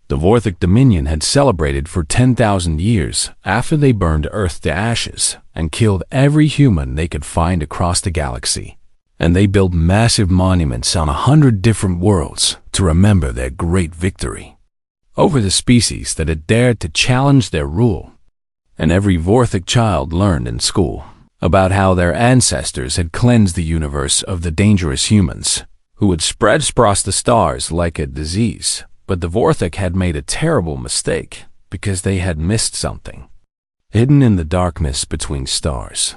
The Vorthic Dominion had celebrated for 10,000 years after they burned Earth to ashes and killed every human they could find across the galaxy. And they built massive monuments on 100 different worlds to remember their great victory over the species that had dared to challenge their rule. And every Vorthic child learned in school about how their ancestors had cleansed the universe of the dangerous humans who would spread across the stars like a disease. But the Vorthic had made a terrible mistake because they had missed something. Hidden in the darkness between stars,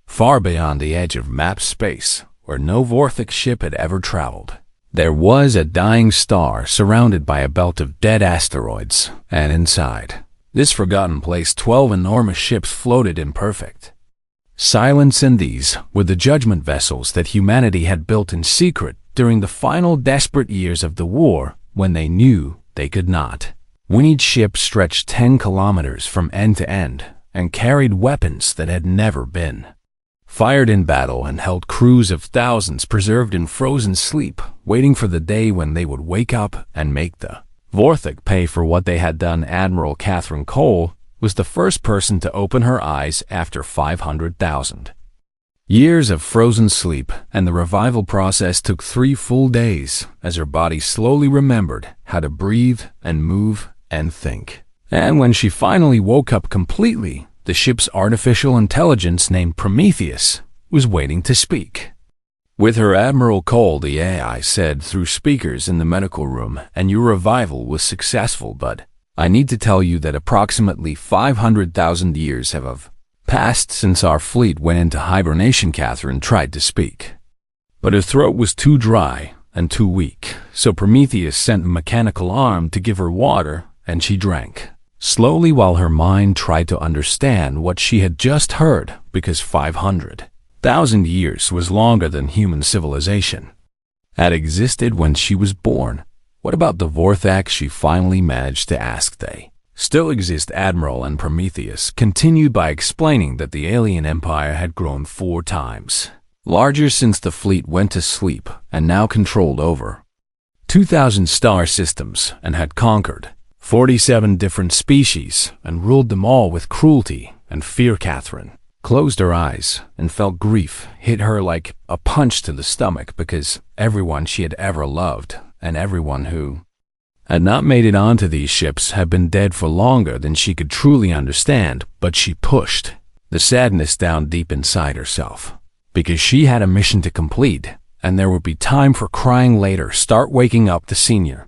far beyond the edge of map space where no Vorthic ship had ever traveled, there was a dying star surrounded by a belt of dead asteroids, and inside this forgotten place 12 enormous ships floated in perfect silence, and these were the judgment vessels that humanity had built in secret during the final desperate years of the war when they knew they could not win. Each ship stretched 10 kilometers from end to end and carried weapons that had never been fired in battle and held crews of thousands preserved in frozen sleep, waiting for the day when they would wake up and make the Vorthic pay for what they had done. Admiral Catherine Cole was the first person to open her eyes after 500,000 years of frozen sleep, and the revival process took 3 full days as her body slowly remembered how to breathe and move and think. And when she finally woke up completely, the ship's artificial intelligence named Prometheus was waiting to speak. With her, Admiral Cole, the AI, said through speakers in the medical room, "And your revival was successful, but I need to tell you that approximately 500,000 years have passed since our fleet went into hibernation." Catherine tried to speak, but her throat was too dry and too weak, so Prometheus sent a mechanical arm to give her water, and she drank slowly while her mind tried to understand what she had just heard, because 500,000 years was longer than human civilization had existed when she was born. What about the Vorthac? She finally managed to ask. They still exist, Admiral, and Prometheus continued by explaining that the alien empire had grown 4 times larger since the fleet went to sleep and now controlled over 2,000 star systems and had conquered 47 different species and ruled them all with cruelty and fear. Catherine closed her eyes and felt grief hit her like a punch to the stomach, because everyone she had ever loved and everyone who had not made it onto these ships had been dead for longer than she could truly understand. But she pushed the sadness down deep inside herself, because she had a mission to complete, and there would be time for crying later. Start waking up the senior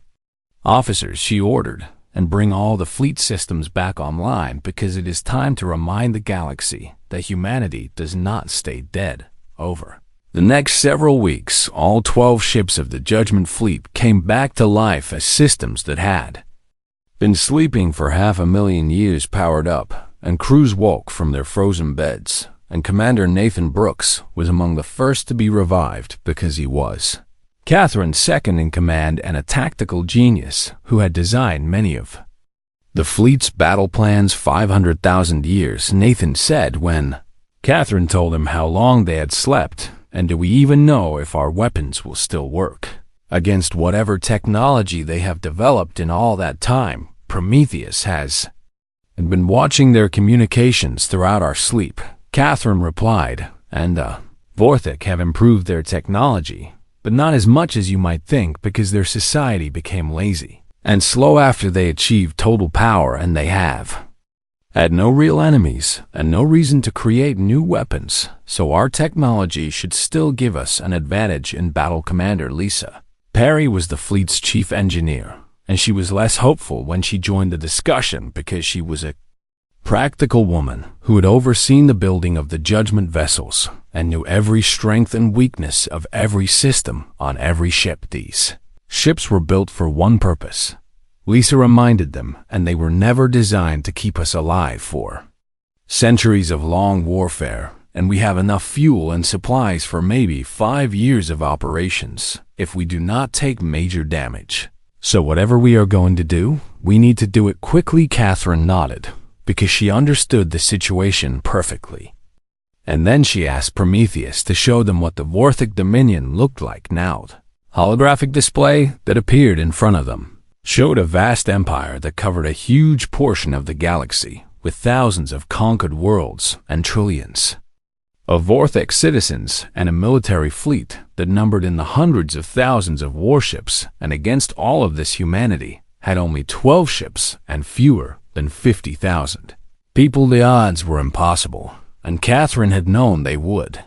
officers, she ordered, and bring all the fleet systems back online, because it is time to remind the galaxy that humanity does not stay dead. Over the next several weeks, all 12 ships of the Judgment Fleet came back to life as systems that had been sleeping for 500,000 years powered up, and crews woke from their frozen beds, and Commander Nathan Brooks was among the first to be revived, because he was Catherine's second in command and a tactical genius who had designed many of the fleet's battle plans. 500,000 years, Nathan said when Catherine told him how long they had slept. And do we even know if our weapons will still work against whatever technology they have developed in all that time? Prometheus had been watching their communications throughout our sleep, Catherine replied, and Vorthic have improved their technology, but not as much as you might think, because their society became lazy and slow after they achieved total power, and they have had no real enemies and no reason to create new weapons, so our technology should still give us an advantage in battle. Commander Lisa Perry was the fleet's chief engineer, and she was less hopeful when she joined the discussion, because she was a practical woman who had overseen the building of the judgment vessels and knew every strength and weakness of every system on every ship. These ships were built for one purpose, Lisa reminded them, and they were never designed to keep us alive for centuries of long warfare, and we have enough fuel and supplies for maybe 5 years of operations if we do not take major damage. So whatever we are going to do, we need to do it quickly. Catherine nodded, because she understood the situation perfectly. And then she asked Prometheus to show them what the Vorthic Dominion looked like now. Holographic display that appeared in front of them showed a vast empire that covered a huge portion of the galaxy, with thousands of conquered worlds and trillions of Vortex citizens and a military fleet that numbered in the hundreds of thousands of warships, and against all of this humanity had only 12 ships and fewer than 50,000 people. The odds were impossible, and Catherine had known they would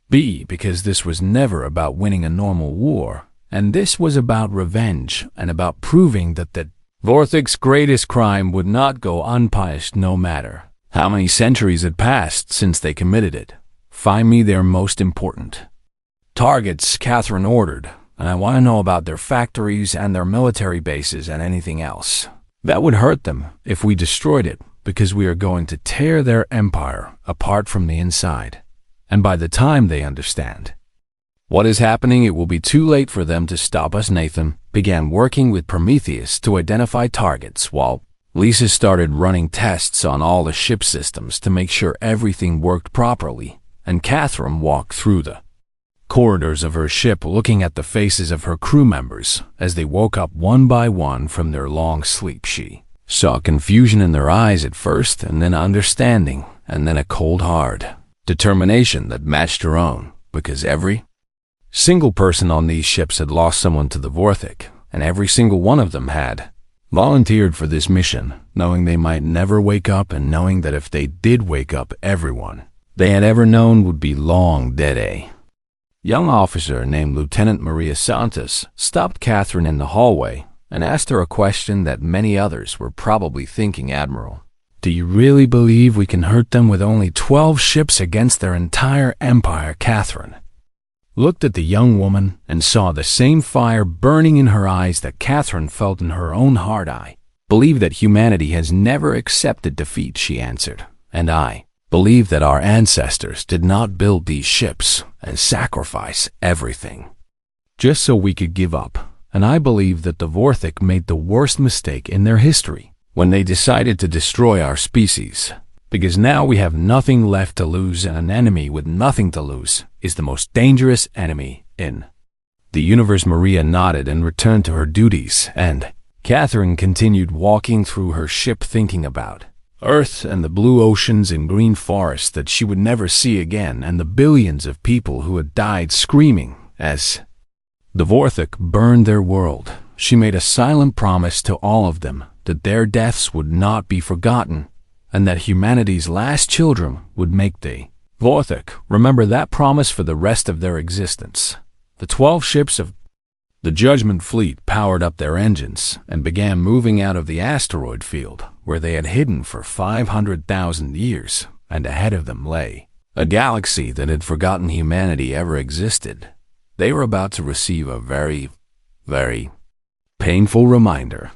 be, because this was never about winning a normal war, and this was about revenge and about proving that the Vorthic's greatest crime would not go unpunished no matter how many centuries had passed since they committed it. Find me their most important targets, Catherine ordered, and I want to know about their factories and their military bases and anything else that would hurt them if we destroyed it, because we are going to tear their empire apart from the inside. And by the time they understand what is happening, it will be too late for them to stop us. Nathan began working with Prometheus to identify targets, while Lisa started running tests on all the ship systems to make sure everything worked properly, and Catherine walked through the corridors of her ship looking at the faces of her crew members as they woke up one by one from their long sleep. She saw confusion in their eyes at first, and then understanding, and then a cold, hard determination that matched her own, because every single person on these ships had lost someone to the Vorthic, and every single one of them had volunteered for this mission, knowing they might never wake up, and knowing that if they did wake up, everyone they had ever known would be long dead. A young officer named Lieutenant Maria Santos stopped Catherine in the hallway and asked her a question that many others were probably thinking. Admiral, do you really believe we can hurt them with only 12 ships against their entire empire? Catherine looked at the young woman and saw the same fire burning in her eyes that Catherine felt in her own heart. I believe that humanity has never accepted defeat, she answered, and I believe that our ancestors did not build these ships and sacrifice everything just so we could give up. And I believe that the Vorthic made the worst mistake in their history when they decided to destroy our species, because now we have nothing left to lose, and an enemy with nothing to lose is the most dangerous enemy in the universe. Maria nodded and returned to her duties, and Catherine continued walking through her ship, thinking about Earth and the blue oceans and green forests that she would never see again, and the billions of people who had died screaming as the Vorthic burned their world. She made a silent promise to all of them that their deaths would not be forgotten, and that humanity's last children would make the Vorthic remember that promise for the rest of their existence. The 12 ships of the Judgment Fleet powered up their engines and began moving out of the asteroid field where they had hidden for 500,000 years, and ahead of them lay a galaxy that had forgotten humanity ever existed. They were about to receive a very, very painful reminder.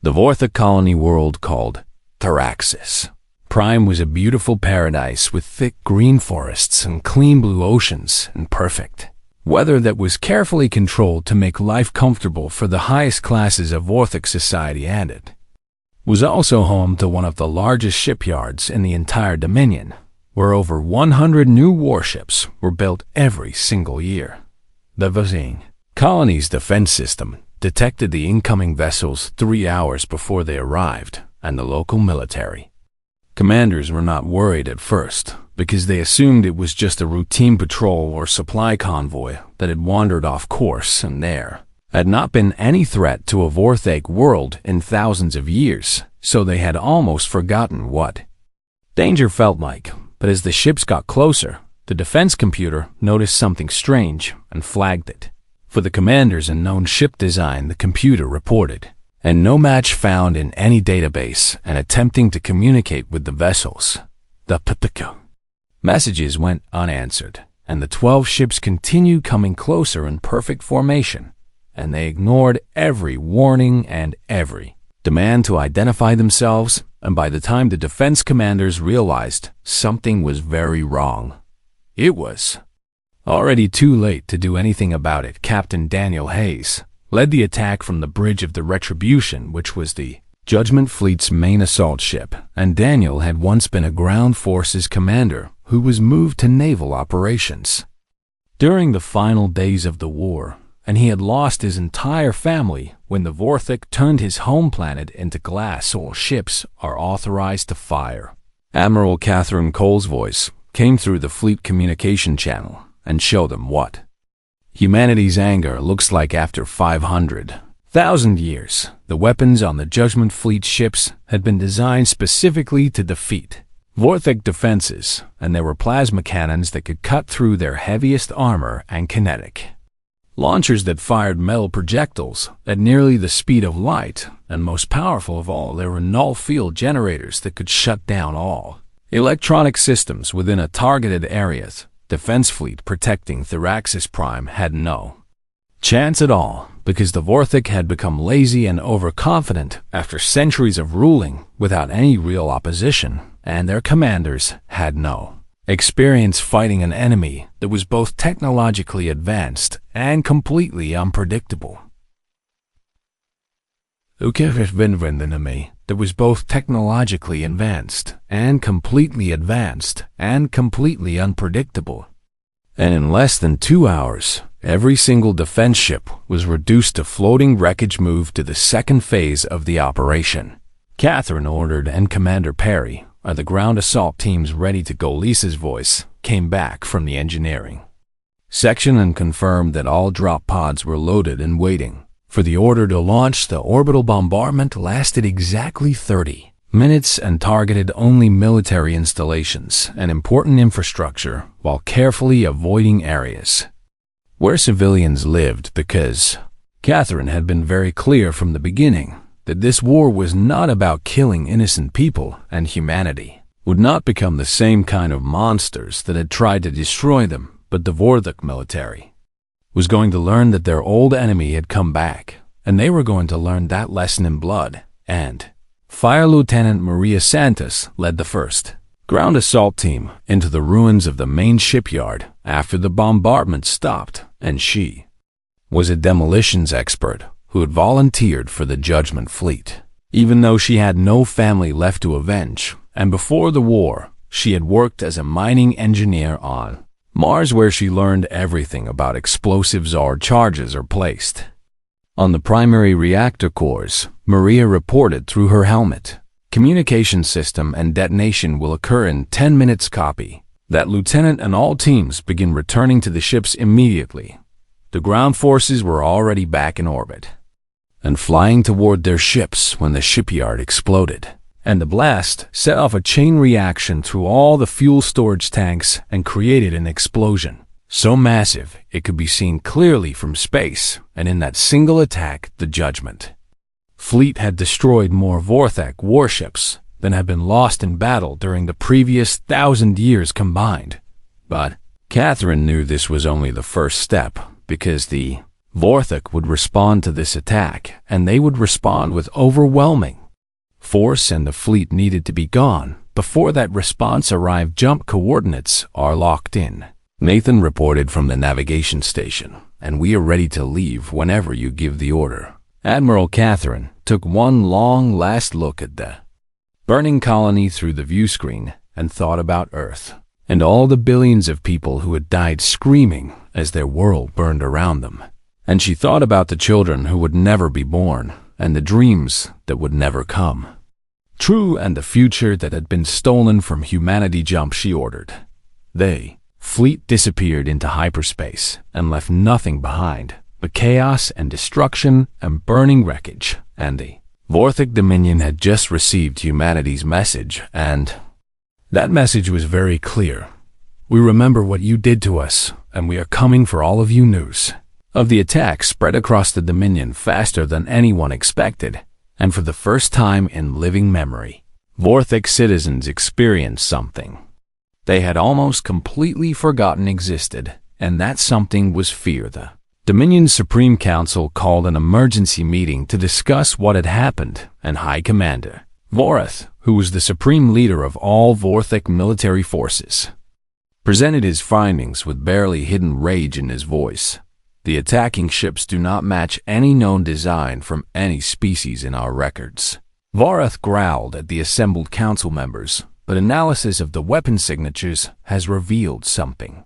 The Vorthic colony world called Theraxis Prime was a beautiful paradise with thick green forests and clean blue oceans and perfect weather that was carefully controlled to make life comfortable for the highest classes of Vorthic society, and it was also home to one of the largest shipyards in the entire Dominion, where over 100 new warships were built every single year. The Vazine colony's defense system detected the incoming vessels 3 hours before they arrived, and the local military commanders were not worried at first, because they assumed it was just a routine patrol or supply convoy that had wandered off course, and there had not been any threat to a Vorthic world in thousands of years, so they had almost forgotten what danger felt like. But as the ships got closer, the defense computer noticed something strange and flagged it. For the commander's unknown ship design, the computer reported, and no match found in any database, and attempting to communicate with the vessels. The messages went unanswered, and the 12 ships continued coming closer in perfect formation, and they ignored every warning and every demand to identify themselves, and by the time the defense commanders realized something was very wrong, it was already too late to do anything about it. Captain Daniel Hayes led the attack from the bridge of the Retribution, which was the Judgment Fleet's main assault ship, and Daniel had once been a ground forces commander who was moved to naval operations during the final days of the war, and he had lost his entire family when the Vorthik turned his home planet into glass, all ships are authorized to fire. Admiral Catherine Cole's voice came through the fleet communication channel and showed them what humanity's anger looks like after 500,000 years. The weapons on the Judgment Fleet ships had been designed specifically to defeat Vorthik defenses, and there were plasma cannons that could cut through their heaviest armor and kinetic launchers that fired metal projectiles at nearly the speed of light, and most powerful of all, there were null field generators that could shut down all electronic systems within a targeted area. Defense fleet protecting Theraxis Prime had no chance at all, because the Vorthik had become lazy and overconfident after centuries of ruling without any real opposition, and their commanders had no experience fighting an enemy that was both technologically advanced and completely unpredictable. An enemy that was both technologically advanced and completely unpredictable. And in less than 2 hours, every single defense ship was reduced to floating wreckage. Moved to the second phase of the operation. Catherine ordered, and Commander Perry, "Are the ground assault teams ready to go?" Lisa's voice came back from the engineering section and confirmed that all drop pods were loaded and waiting for the order to launch. The orbital bombardment lasted exactly 30 minutes and targeted only military installations and important infrastructure while carefully avoiding areas where civilians lived, because Catherine had been very clear from the beginning that this war was not about killing innocent people, and humanity would not become the same kind of monsters that had tried to destroy them, but the Vorthik military was going to learn that their old enemy had come back, and they were going to learn that lesson in blood. And Fire Lieutenant Maria Santos led the first ground assault team into the ruins of the main shipyard after the bombardment stopped, and she was a demolitions expert who had volunteered for the Judgment Fleet, even though she had no family left to avenge, and before the war, she had worked as a mining engineer on Mars, where she learned everything about explosives or charges are placed on the primary reactor cores. Maria reported through her helmet. Communication system and detonation will occur in 10 minutes. Copy that, Lieutenant, and all teams begin returning to the ships immediately. The ground forces were already back in orbit and flying toward their ships when the shipyard exploded, and the blast set off a chain reaction through all the fuel storage tanks and created an explosion so massive it could be seen clearly from space. And in that single attack, the Judgment Fleet had destroyed more Vorthak warships than had been lost in battle during the previous 1,000 years combined. But Catherine knew this was only the first step, because the Vorthik would respond to this attack, and they would respond with overwhelming force, and the fleet needed to be gone before that response arrived. Jump coordinates are locked in, Nathan reported from the navigation station, and we are ready to leave whenever you give the order. Admiral Catherine took one long last look at the burning colony through the view screen and thought about Earth and all the billions of people who had died screaming as their world burned around them. And she thought about the children who would never be born, and the dreams that would never come true, and the future that had been stolen from humanity. Jump, she ordered. The fleet disappeared into hyperspace and left nothing behind but chaos and destruction and burning wreckage. And the Vorthik Dominion had just received humanity's message, and that message was very clear. We remember what you did to us, and we are coming for all of you. News of the attack spread across the Dominion faster than anyone expected, and for the first time in living memory, Vorthik citizens experienced something they had almost completely forgotten existed, and that something was fear. The Dominion's Supreme Council called an emergency meeting to discuss what had happened, and High Commander Vorath, who was the supreme leader of all Vorthik military forces, presented his findings with barely hidden rage in his voice. The attacking ships do not match any known design from any species in our records. Vorath growled at the assembled council members, but analysis of the weapon signatures has revealed something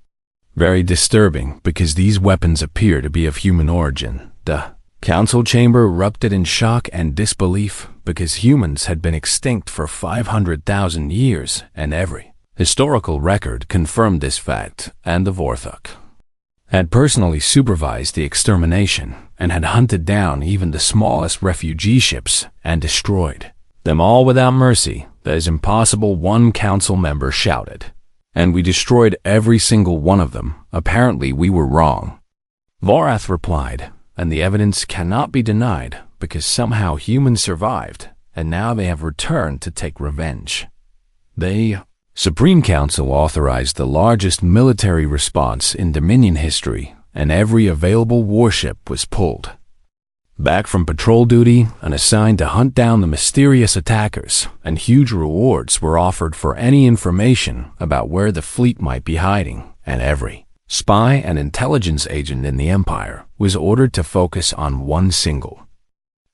very disturbing, because these weapons appear to be of human origin. The Council chamber erupted in shock and disbelief because humans had been extinct for 500,000 years, and every historical record confirmed this fact, and the Vorthok had personally supervised the extermination and had hunted down even the smallest refugee ships and destroyed them all without mercy. That is impossible, one council member shouted. And we destroyed every single one of them. Apparently we were wrong. Vorath replied, and the evidence cannot be denied because somehow humans survived, and now they have returned to take revenge. Supreme Council authorized the largest military response in Dominion history, and every available warship was pulled back from patrol duty and assigned to hunt down the mysterious attackers, and huge rewards were offered for any information about where the fleet might be hiding, and every spy and intelligence agent in the Empire was ordered to focus on one single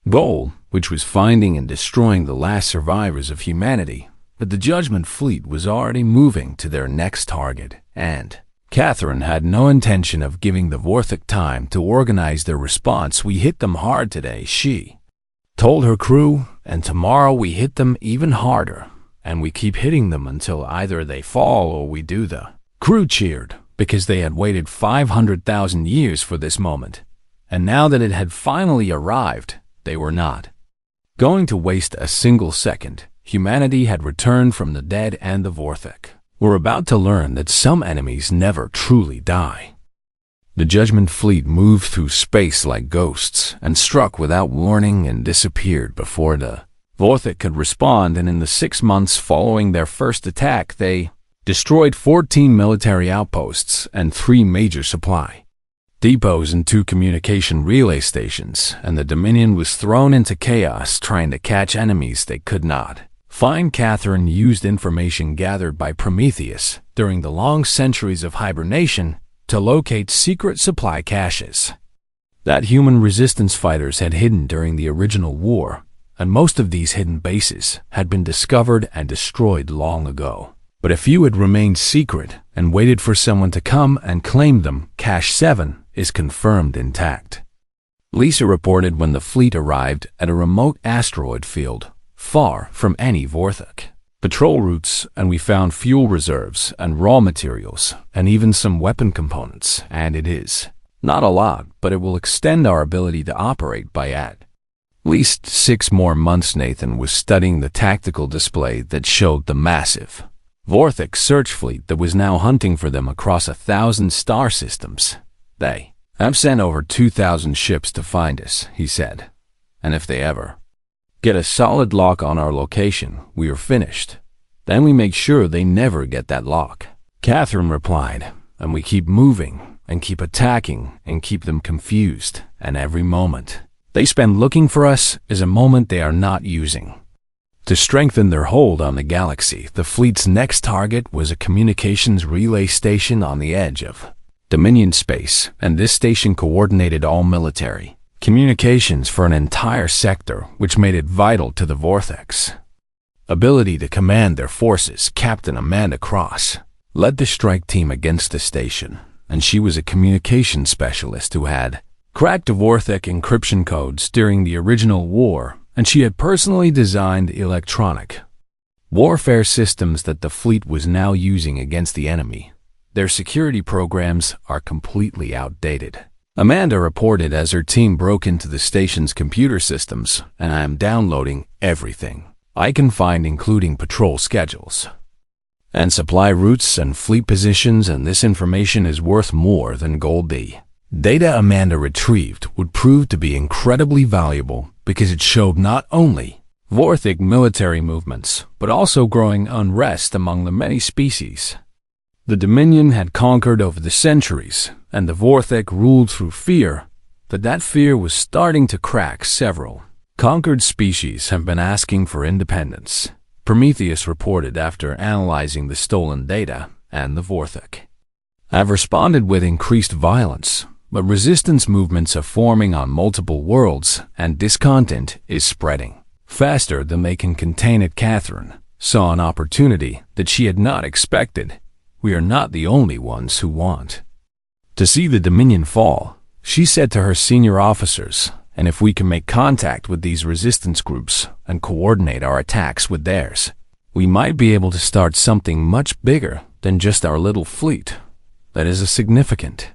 goal, which was finding and destroying the last survivors of humanity. But the Judgment Fleet was already moving to their next target, and Catherine had no intention of giving the Vorthok time to organize their response. We hit them hard today, she told her crew, and tomorrow we hit them even harder, and we keep hitting them until either they fall or we do. The crew cheered because they had waited 500,000 years for this moment, and now that it had finally arrived, they were not going to waste a single second. Humanity had returned from the dead, and the Vorthok were about to learn that some enemies never truly die. The Judgment Fleet moved through space like ghosts and struck without warning and disappeared before the Vorthok could respond, and in the 6 months following their first attack, they destroyed 14 military outposts and 3 major supply depots and 2 communication relay stations, and the Dominion was thrown into chaos trying to catch enemies they could not find. Catherine used information gathered by Prometheus during the long centuries of hibernation to locate secret supply caches that human resistance fighters had hidden during the original war, and most of these hidden bases had been discovered and destroyed long ago. But a few had remained secret and waited for someone to come and claim them. Cache 7 is confirmed intact. Lisa reported when the fleet arrived at a remote asteroid field far from any Vorthok patrol routes, and we found fuel reserves and raw materials and even some weapon components, and it is not a lot, but it will extend our ability to operate by at least 6 more months. Nathan was studying the tactical display that showed the massive Vorthok search fleet that was now hunting for them across 1,000 star systems. They have sent over 2,000 ships to find us, he said, and if they ever get a solid lock on our location, we are finished. Then we make sure they never get that lock. Catherine replied, and we keep moving and keep attacking and keep them confused, and every moment they spend looking for us is a moment they are not using. To strengthen their hold on the galaxy, the fleet's next target was a communications relay station on the edge of Dominion space, and this station coordinated all military communications for an entire sector, which made it vital to the Vorthok's ability to command their forces. Captain Amanda Cross led the strike team against the station, and she was a communication specialist who had cracked Vorthok encryption codes during the original war, and she had personally designed electronic warfare systems that the fleet was now using against the enemy. Their security programs are completely outdated. Amanda reported as her team broke into the station's computer systems, and I am downloading everything I can find, including patrol schedules and supply routes and fleet positions, and this information is worth more than gold. The data Amanda retrieved would prove to be incredibly valuable because it showed not only Vorthok military movements, but also growing unrest among the many species the Dominion had conquered over the centuries, and the Vorthok ruled through fear, but that fear was starting to crack. Several conquered species have been asking for independence, Prometheus reported after analyzing the stolen data, and the Vorthok have responded with increased violence, but resistance movements are forming on multiple worlds, and discontent is spreading faster than they can contain it. Catherine saw an opportunity that she had not expected. We are not the only ones who want to see the Dominion fall, she said to her senior officers, And if we can make contact with these resistance groups and coordinate our attacks with theirs, we might be able to start something much bigger than just our little fleet. That is a significant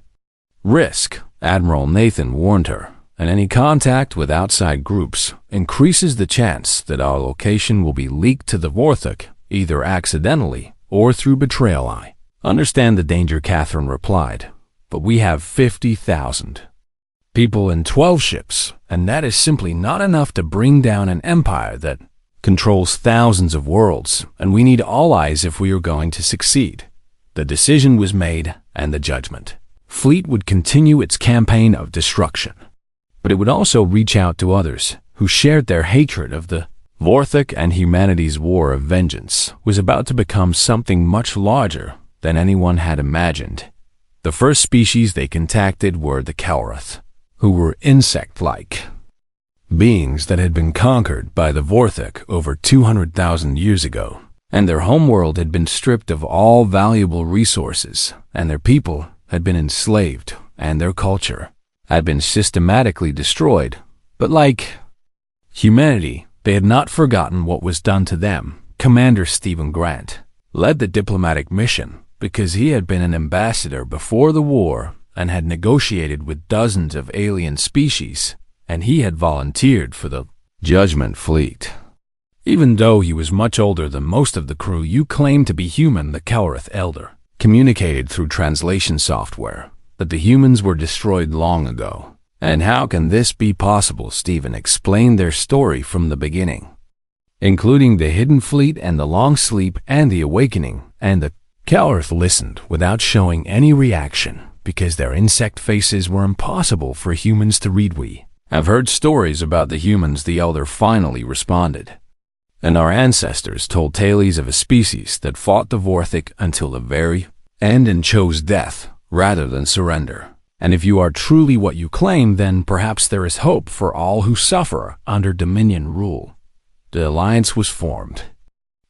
risk, Admiral Nathan warned her, and any contact with outside groups increases the chance that our location will be leaked to the Vorthok, either accidentally or through betrayal. I understand the danger, Catherine replied, but we have 50,000 people in 12 ships, and that is simply not enough to bring down an empire that controls thousands of worlds, and we need allies if we are going to succeed. The decision was made, and the judgment fleet would continue its campaign of destruction. But it would also reach out to others who shared their hatred of the Vorthok, and humanity's war of vengeance was about to become something much larger than anyone had imagined. The first species they contacted were the Kalroth, who were insect-like beings that had been conquered by the Vorthok over 200,000 years ago, and their homeworld had been stripped of all valuable resources, and their people had been enslaved, and their culture had been systematically destroyed. But like humanity, they had not forgotten what was done to them. Commander Stephen Grant led the diplomatic mission because he had been an ambassador before the war and had negotiated with dozens of alien species, and he had volunteered for the Judgment Fleet. Even though he was much older than most of the crew, you claimed to be human. The Kalroth Elder communicated through translation software that the humans were destroyed long ago. And how can this be possible? Stephen explained their story from the beginning, including the Hidden Fleet and the Long Sleep and the Awakening, and the Kalroth listened without showing any reaction because their insect faces were impossible for humans to read. We have heard stories about the humans, the Elder finally responded, and our ancestors told tales of a species that fought the Vorthok until the very end and chose death rather than surrender. And if you are truly what you claim, then perhaps there is hope for all who suffer under Dominion rule. The alliance was formed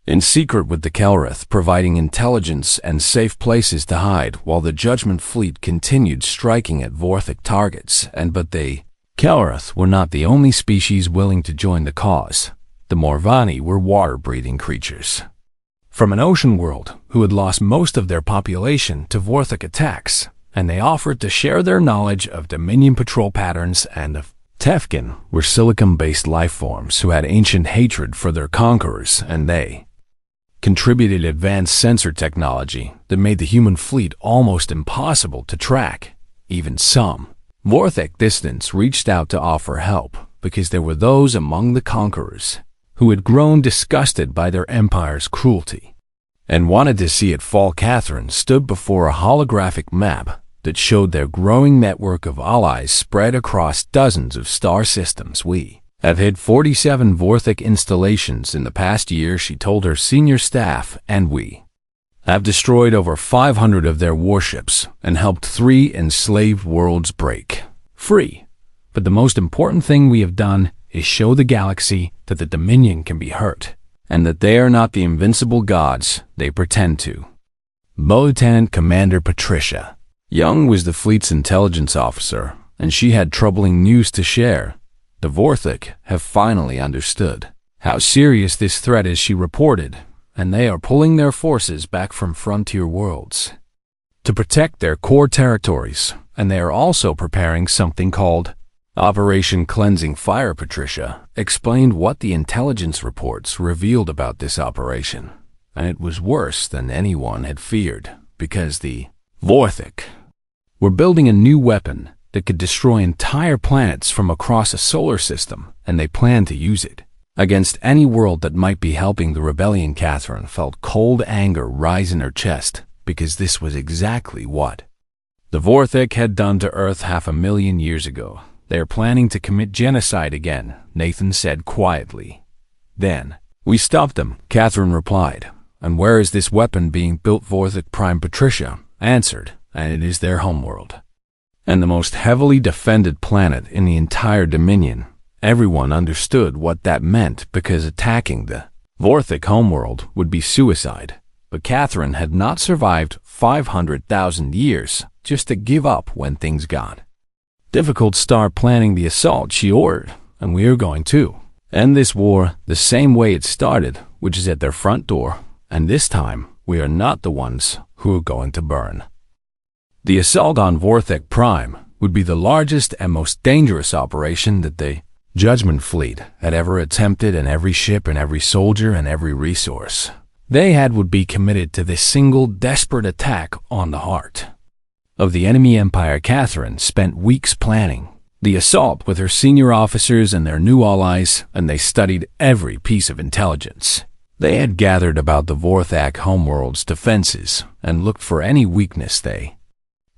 in secret with the Kalroth, providing intelligence and safe places to hide while the Judgment Fleet continued striking at Vorthok targets. But the Kalroth were not the only species willing to join the cause. The Morvani were water-breathing creatures from an ocean world who had lost most of their population to Vorthok attacks, and they offered to share their knowledge of Dominion patrol patterns. And the Tefkin were silicon-based life forms who had ancient hatred for their conquerors, and they contributed advanced sensor technology that made the human fleet almost impossible to track. Even some Vorthok dissidents reached out to offer help because there were those among the conquerors who had grown disgusted by their empire's cruelty and wanted to see it fall. Catherine stood before a holographic map that showed their growing network of allies spread across dozens of star systems. We have hit 47 Vorthok installations in the past year, she told her senior staff, and we have destroyed over 500 of their warships and helped 3 enslaved worlds break free. But the most important thing we have done is show the galaxy that the Dominion can be hurt, and that they are not the invincible gods they pretend to. Lieutenant Commander Patricia Young was the fleet's intelligence officer, and she had troubling news to share. The Vorthok have finally understood how serious this threat is, she reported, and they are pulling their forces back from frontier worlds to protect their core territories, and they are also preparing something called Operation Cleansing Fire. Patricia explained what the intelligence reports revealed about this operation, and it was worse than anyone had feared, because the Vorthok were building a new weapon that could destroy entire planets from across a solar system, and they planned to use it against any world that might be helping the rebellion. Catherine felt cold anger rise in her chest, because this was exactly what the Vorthok had done to Earth 500,000 years ago. They are planning to commit genocide again, Nathan said quietly. Then we stopped them, Catherine replied. And where is this weapon being built? Vorthok Prime Patricia answered, and it is their homeworld, and the most heavily defended planet in the entire Dominion. Everyone understood what that meant, because attacking the Vorthok homeworld would be suicide. But Catherine had not survived 500,000 years just to give up when things got Difficult start planning the assault, she ordered, and we are going to end this war the same way it started, which is at their front door, and this time we are not the ones who are going to burn. The assault on Vorthek Prime would be the largest and most dangerous operation that the Judgment Fleet had ever attempted, and every ship and every soldier and every resource they had would be committed to this single desperate attack on the heart of the enemy empire. Catherine spent weeks planning the assault with her senior officers and their new allies, and they studied every piece of intelligence they had gathered about the Vorthak homeworld's defenses and looked for any weakness they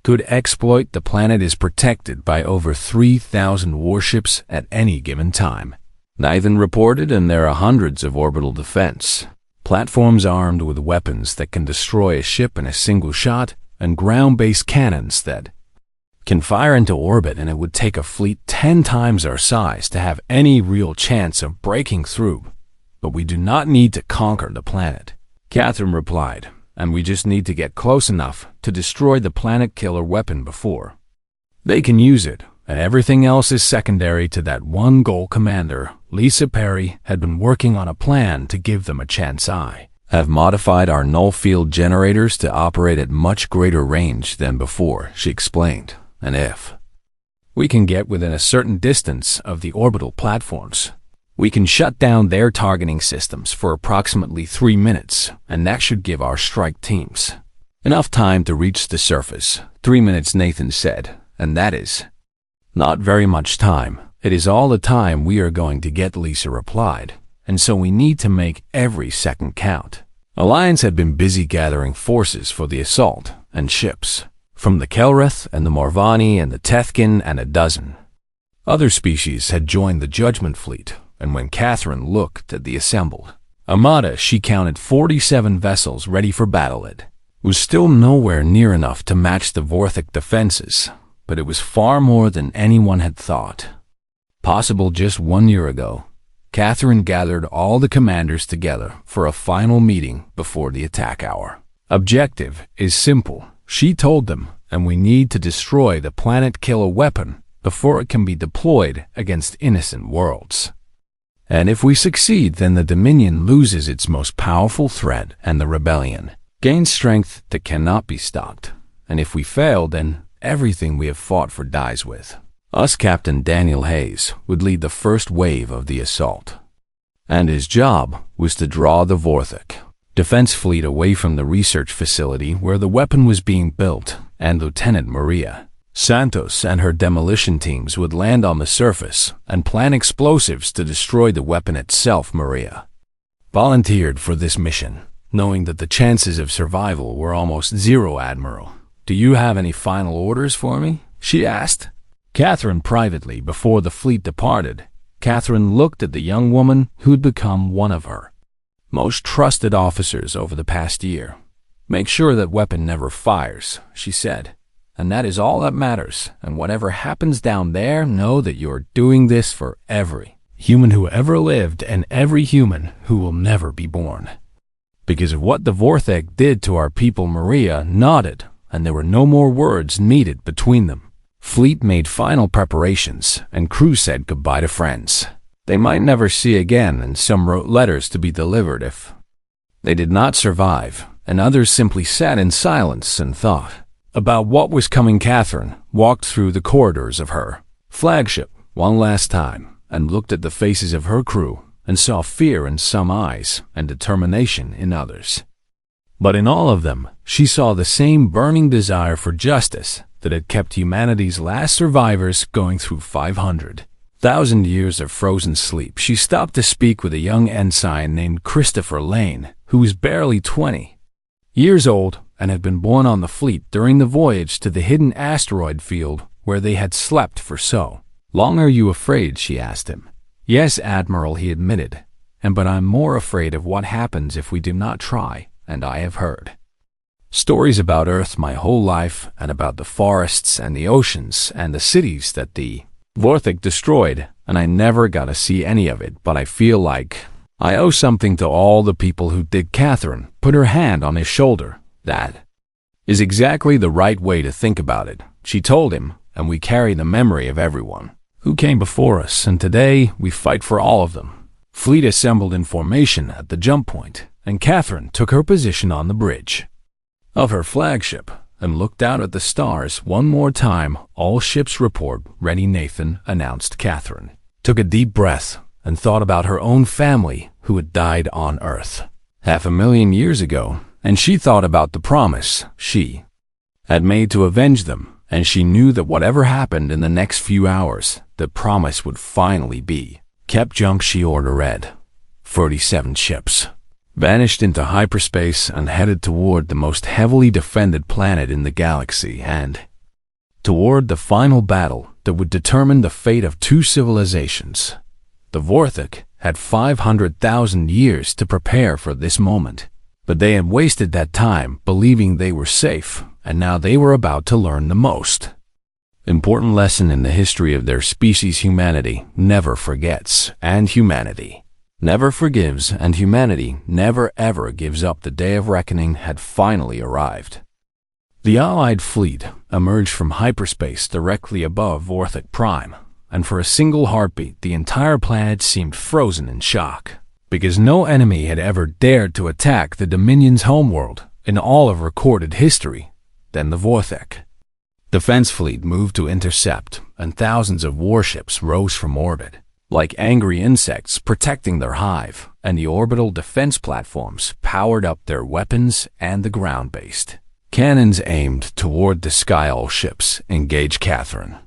could exploit. The planet is protected by over 3,000 warships at any given time, Nathan reported, and there are hundreds of orbital defense platforms armed with weapons that can destroy a ship in a single shot, and ground-based cannons that can fire into orbit, and it would take a fleet 10 times our size to have any real chance of breaking through. But we do not need to conquer the planet, Catherine replied, and we just need to get close enough to destroy the planet killer weapon before they can use it, and everything else is secondary to that one goal. Commander Lisa Perry had been working on a plan to give them a chance. I have modified our null field generators to operate at much greater range than before, she explained, and if we can get within a certain distance of the orbital platforms, we can shut down their targeting systems for approximately 3 minutes, and that should give our strike teams enough time to reach the surface. 3 minutes, Nathan said, and that is not very much time. It is all the time we are going to get, Lisa replied, and so we need to make every second count. Alliance had been busy gathering forces for the assault, and ships from the Kelreth and the Morvani and the Tethkin and a dozen other species had joined the Judgment Fleet. And when Catherine looked at the assembled armada, she counted 47 vessels ready for battle. It was still nowhere near enough to match the Vorthik defenses, but it was far more than anyone had thought possible just 1 year ago. Catherine gathered all the commanders together for a final meeting before the attack hour. Objective is simple, she told them, and we need to destroy the planet killer weapon before it can be deployed against innocent worlds. And if we succeed, then the Dominion loses its most powerful threat, and the rebellion gains strength that cannot be stopped. And if we fail, then everything we have fought for dies with us. Captain Daniel Hayes would lead the first wave of the assault, and his job was to draw the Vorthik defense fleet away from the research facility where the weapon was being built, and Lieutenant Maria Santos and her demolition teams would land on the surface and plant explosives to destroy the weapon itself. Maria volunteered for this mission, knowing that the chances of survival were almost zero. Admiral, do you have any final orders for me? She asked Catherine privately before the fleet departed. Catherine looked at the young woman who'd become one of her most trusted officers over the past year. Make sure that weapon never fires, she said. And that is all that matters, and whatever happens down there, know that you're doing this for every human who ever lived and every human who will never be born. Because of what the Vorthek did to our people. Maria nodded, and there were no more words needed between them. Fleet made final preparations, and crew said goodbye to friends they might never see again, and some wrote letters to be delivered if they did not survive, and others simply sat in silence and thought about what was coming. Catherine walked through the corridors of her flagship one last time and looked at the faces of her crew and saw fear in some eyes and determination in others. But in all of them, she saw the same burning desire for justice that had kept humanity's last survivors going through 500,000 years of frozen sleep. She stopped to speak with a young ensign named Christopher Lane, who was barely 20 years old and had been born on the fleet during the voyage to the hidden asteroid field where they had slept for so long. Are you afraid? She asked him. Yes, Admiral, he admitted, but I'm more afraid of what happens if we do not try, and I have heard stories about Earth my whole life, and about the forests and the oceans and the cities that the Vorthik destroyed, and I never got to see any of it, but I feel like I owe something to all the people who did. Catherine put her hand on his shoulder. That is exactly the right way to think about it, she told him. and we carry the memory of everyone who came before us, and today we fight for all of them. Fleet assembled in formation at the jump point, and Catherine took her position on the bridge of her flagship and looked out at the stars one more time. All ships report ready, Nathan announced. Catherine took a deep breath and thought about her own family who had died on Earth 500,000 years ago, and she thought about the promise she had made to avenge them, and she knew that whatever happened in the next few hours, the promise would finally be kept. Junk she order read. 47 ships vanished into hyperspace and headed toward the most heavily defended planet in the galaxy and toward the final battle that would determine the fate of two civilizations. The Vorthok had 500,000 years to prepare for this moment, but they had wasted that time believing they were safe, and now they were about to learn the most important lesson in the history of their species. Humanity never forgets, and humanity never forgives, and humanity never ever gives up. The day of reckoning had finally arrived. The Allied fleet emerged from hyperspace directly above Vorthok Prime, and for a single heartbeat the entire planet seemed frozen in shock, because no enemy had ever dared to attack the Dominion's homeworld in all of recorded history. Then the Vorthok defense fleet moved to intercept, and thousands of warships rose from orbit, like angry insects protecting their hive, and the orbital defense platforms powered up their weapons, and the ground-based cannons aimed toward the sky. All ships engage, Catherine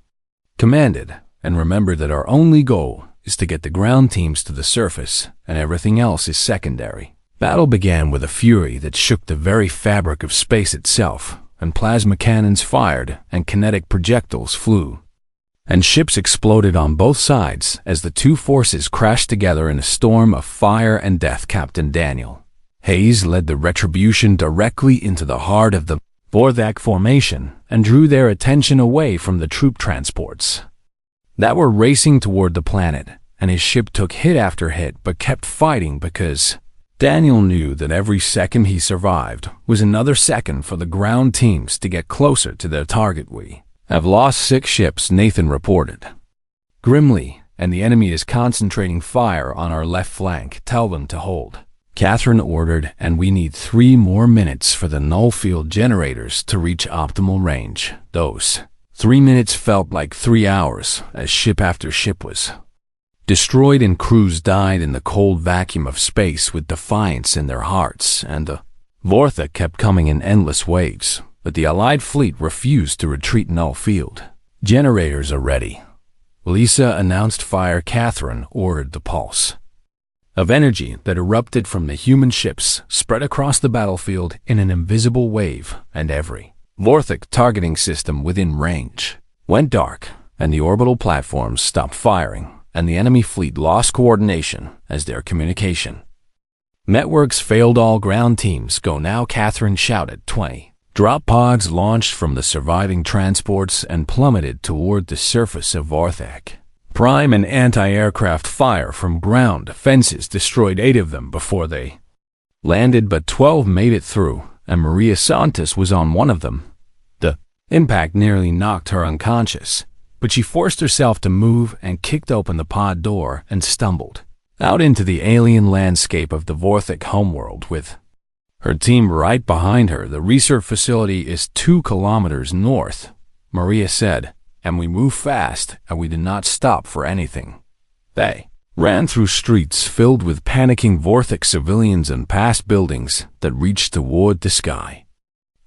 commanded, and remember that our only goal is to get the ground teams to the surface, and everything else is secondary. Battle began with a fury that shook the very fabric of space itself, and plasma cannons fired, and kinetic projectiles flew, and ships exploded on both sides as the two forces crashed together in a storm of fire and death. Captain Daniel Hayes led the Retribution directly into the heart of the Vorthok formation and drew their attention away from the troop transports that were racing toward the planet, and his ship took hit after hit but kept fighting because Daniel knew that every second he survived was another second for the ground teams to get closer to their target. We have lost 6 ships, Nathan reported grimly, and the enemy is concentrating fire on our left flank. Tell them to hold, Catherine ordered, and we need 3 more minutes for the null field generators to reach optimal range. Those 3 minutes felt like 3 hours as ship after ship was destroyed and crews died in the cold vacuum of space with defiance in their hearts, and the Vorthok kept coming in endless waves, but the Allied fleet refused to retreat. Null field generators are ready, Lisa announced. Fire, Catherine ordered. The pulse of energy that erupted from the human ships spread across the battlefield in an invisible wave, and every Vorthok targeting system within range went dark, and the orbital platforms stopped firing, and the enemy fleet lost coordination as their communication networks failed. All ground teams go now, Catherine shouted. 20 drop pods launched from the surviving transports and plummeted toward the surface of Vorthok Prime, and anti-aircraft fire from ground defenses destroyed 8 of them before they landed, but 12 made it through, and Maria Santos was on one of them. The impact nearly knocked her unconscious, but she forced herself to move and kicked open the pod door and stumbled out into the alien landscape of the Vorthok homeworld with her team right behind her. The research facility is 2 kilometers north, Maria said, and we move fast, and we did not stop for anything. They ran through streets filled with panicking Vorthok civilians and past buildings that reached toward the sky.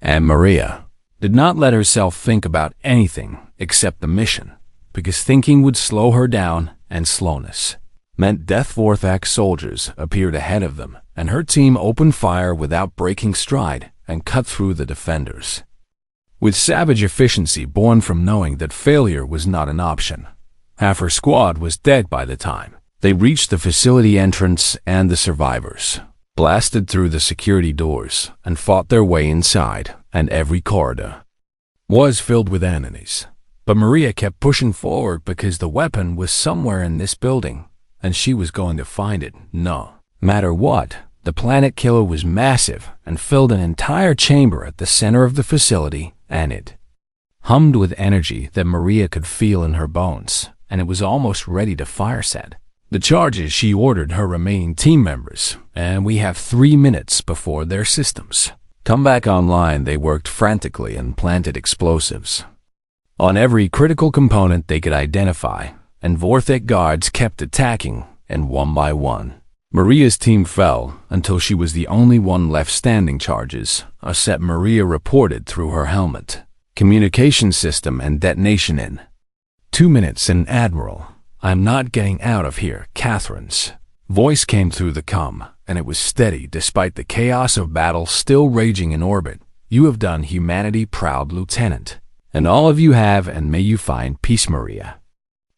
And Maria did not let herself think about anything except the mission, because thinking would slow her down, and slowness meant death. Vorthok soldiers appeared ahead of them, and her team opened fire without breaking stride and cut through the defenders with savage efficiency born from knowing that failure was not an option. Half her squad was dead by the time they reached the facility entrance, and the survivors blasted through the security doors and fought their way inside, and every corridor was filled with enemies. But Maria kept pushing forward because the weapon was somewhere in this building, and she was going to find it no matter what. The planet killer was massive and filled an entire chamber at the center of the facility, and it hummed with energy that Maria could feel in her bones, and it was almost ready to fire set the charges. She ordered her remaining team members, and we have 3 minutes before their systems come back online. They worked frantically and planted explosives on every critical component they could identify, and Vorthik guards kept attacking, and one by one, Maria's team fell until she was the only one left standing. Charges are set, Maria reported through her helmet, communication system, and detonation in 2 minutes. And Admiral, I'm not getting out of here. Catherine's voice came through the comm, and it was steady despite the chaos of battle still raging in orbit. You have done humanity proud, Lieutenant, and all of you have, and may you find peace. Maria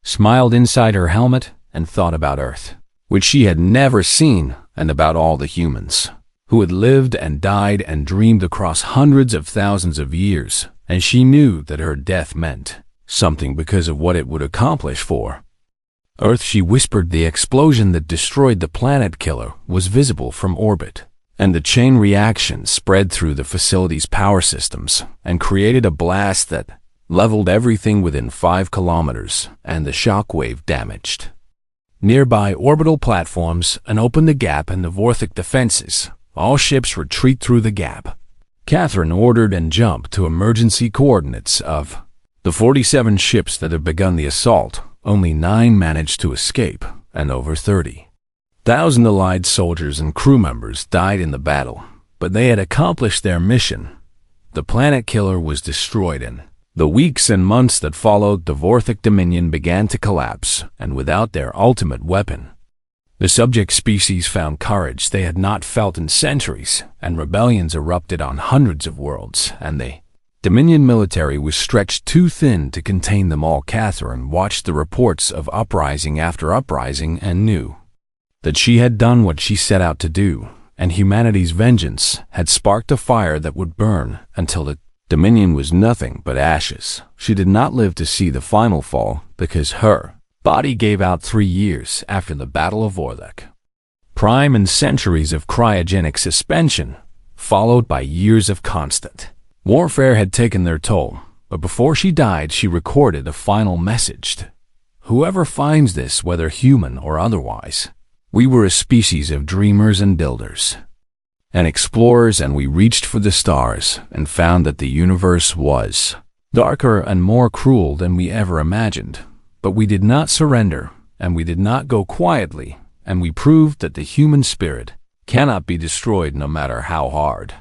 smiled inside her helmet and thought about Earth, which she had never seen, and about all the humans who had lived and died and dreamed across hundreds of thousands of years, and she knew that her death meant something because of what it would accomplish for Earth. She whispered, the explosion that destroyed the planet killer was visible from orbit, and the chain reaction spread through the facility's power systems and created a blast that leveled everything within 5 kilometers, and the shockwave damaged nearby orbital platforms and opened a gap in the Vorthik defenses. All ships retreat through the gap. Catherine ordered and jumped to emergency coordinates. Of the 47 ships that had begun the assault, only 9 managed to escape, and over 30,000 Allied soldiers and crew members died in the battle, but they had accomplished their mission. The planet killer was destroyed. In the weeks and months that followed, the Vorthik Dominion began to collapse, and without their ultimate weapon, the subject species found courage they had not felt in centuries, and rebellions erupted on hundreds of worlds, and the Dominion military was stretched too thin to contain them all. Catherine watched the reports of uprising after uprising and knew that she had done what she set out to do, and humanity's vengeance had sparked a fire that would burn until the Dominion was nothing but ashes. She did not live to see the final fall because her body gave out 3 years after the Battle of Vorthik Prime, and centuries of cryogenic suspension, followed by years of constant warfare, had taken their toll. But before she died, she recorded a final message to whoever finds this, whether human or otherwise. We were a species of dreamers and builders and explorers, and we reached for the stars and found that the universe was darker and more cruel than we ever imagined. But we did not surrender, and we did not go quietly, and we proved that the human spirit cannot be destroyed no matter how hard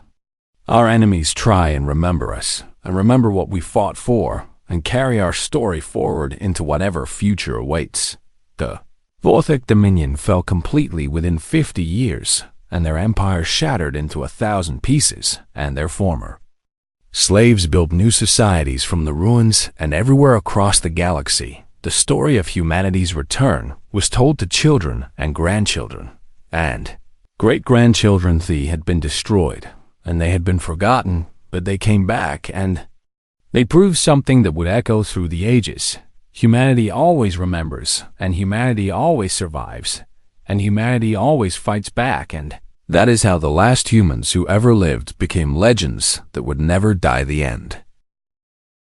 our enemies try. And remember us, and remember what we fought for, and carry our story forward into whatever future awaits. The Vorthik Dominion fell completely within 50 years, and their empire shattered into 1,000 pieces, and their former slaves built new societies from the ruins, and everywhere across the galaxy, the story of humanity's return was told to children and grandchildren, and great-grandchildren. They had been destroyed, and they had been forgotten, but they came back, and they proved something that would echo through the ages. Humanity always remembers, and humanity always survives, and humanity always fights back, and that is how the last humans who ever lived became legends that would never die. The end.